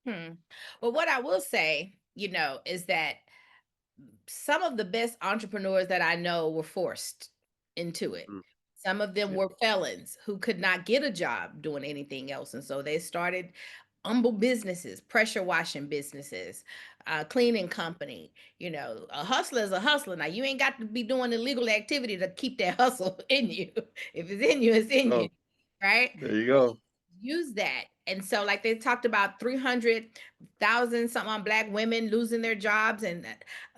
Hmm. Well, what I will say, is that some of the best entrepreneurs that I know were forced into it. Mm, Some of them yeah. were felons who could not get a job doing anything else. And so they started humble businesses, pressure washing businesses, cleaning company. A hustler is a hustler. Now, you ain't got to be doing illegal activity to keep that hustle in you. If it's in you, it's in you. Oh, Right? there you go. Use that. And so, like they talked about 300,000 something on black women losing their jobs,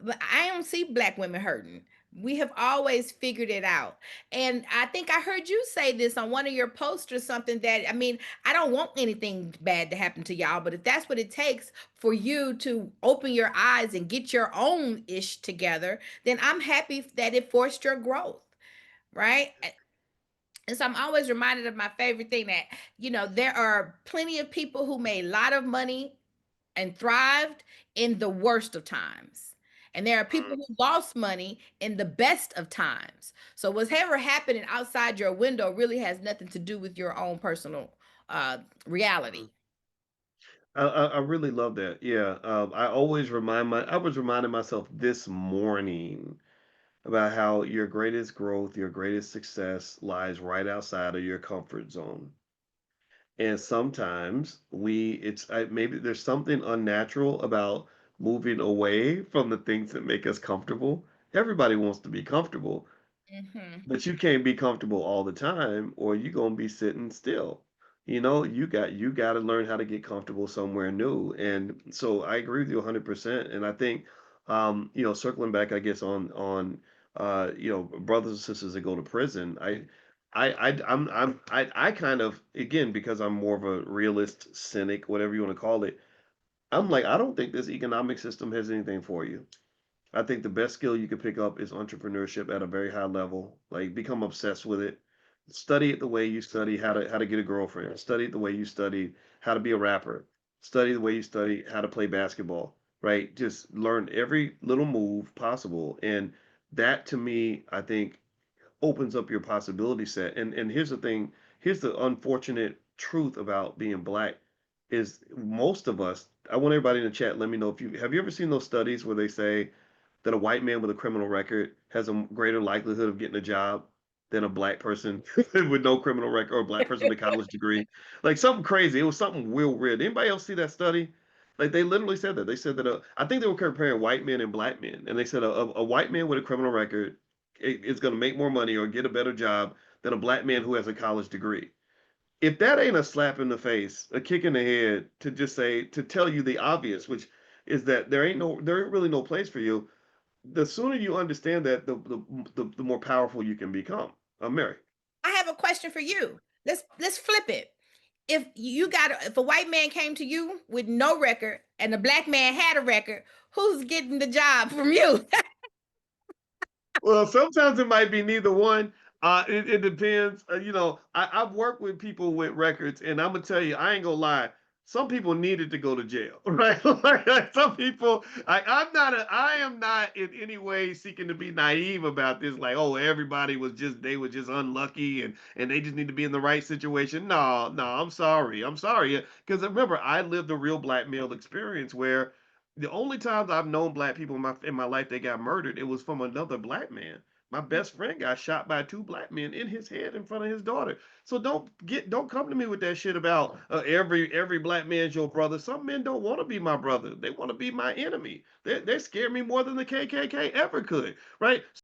but I don't see black women hurting. We have always figured it out. And I think I heard you say this on one of your posts or something that, I mean, I don't want anything bad to happen to y'all, but if that's what it takes for you to open your eyes and get your own ish together, then I'm happy that it forced your growth. Right. And so I'm always reminded of my favorite thing that, there are plenty of people who made a lot of money and thrived in the worst of times. And there are people Mm, who lost money in the best of times. So whatever happening outside your window really has nothing to do with your own personal reality. mm. I really love that. Yeah. I was reminding myself this morning about how your greatest growth, your greatest success lies right outside of your comfort zone. And sometimes maybe there's something unnatural about moving away from the things that make us comfortable. Everybody wants to be comfortable, Hmm. but you can't be comfortable all the time or you're going to be sitting still. You got to learn how to get comfortable somewhere new. And so I agree with you 100%. And I think circling back I guess on brothers and sisters that go to prison, I kind of, again, because I'm more of a realist, cynic, whatever you want to call it. I'm like, I don't think this economic system has anything for you. I think the best skill you could pick up is entrepreneurship at a very high level. Like, become obsessed with it. Study it the way you study how to get a girlfriend. Study it the way you study how to be a rapper. Study the way you study how to play basketball. Right? Just learn every little move possible. And that, to me, I think, opens up your possibility set. And here's the thing, here's the unfortunate truth about being black is most of us, I want everybody in the chat, let me know if you ever seen those studies where they say that a white man with a criminal record has a greater likelihood of getting a job than a black person with no criminal record or a black person with a college degree. Like something crazy. It was something real weird. Anybody else see that study? Like they literally said that. They said that I think they were comparing white men and black men, and they said a white man with a criminal record is going to make more money or get a better job than a black man who has a college degree. If that ain't a slap in the face, a kick in the head to tell you the obvious, which is that there ain't really no place for you. The sooner you understand that, the more powerful you can become. Mary. I have a question for you. Let's flip it. If a white man came to you with no record and a black man had a record, who's getting the job from you? Well, sometimes it might be neither one. It depends. I've worked with people with records, and I'm gonna tell you, I ain't gonna lie. Some people needed to go to jail, right? Like, some people, I am not in any way seeking to be naive about this. Like, oh, they were just unlucky, and they just need to be in the right situation. No, no, I'm sorry, because remember, I lived a real black male experience where the only times I've known black people in my life that got murdered, it was from another black man. My best friend got shot by two black men in his head in front of his daughter. So don't come to me with that shit about every black man's your brother. Some men don't want to be my brother. They want to be my enemy. They scare me more than the KKK ever could, right?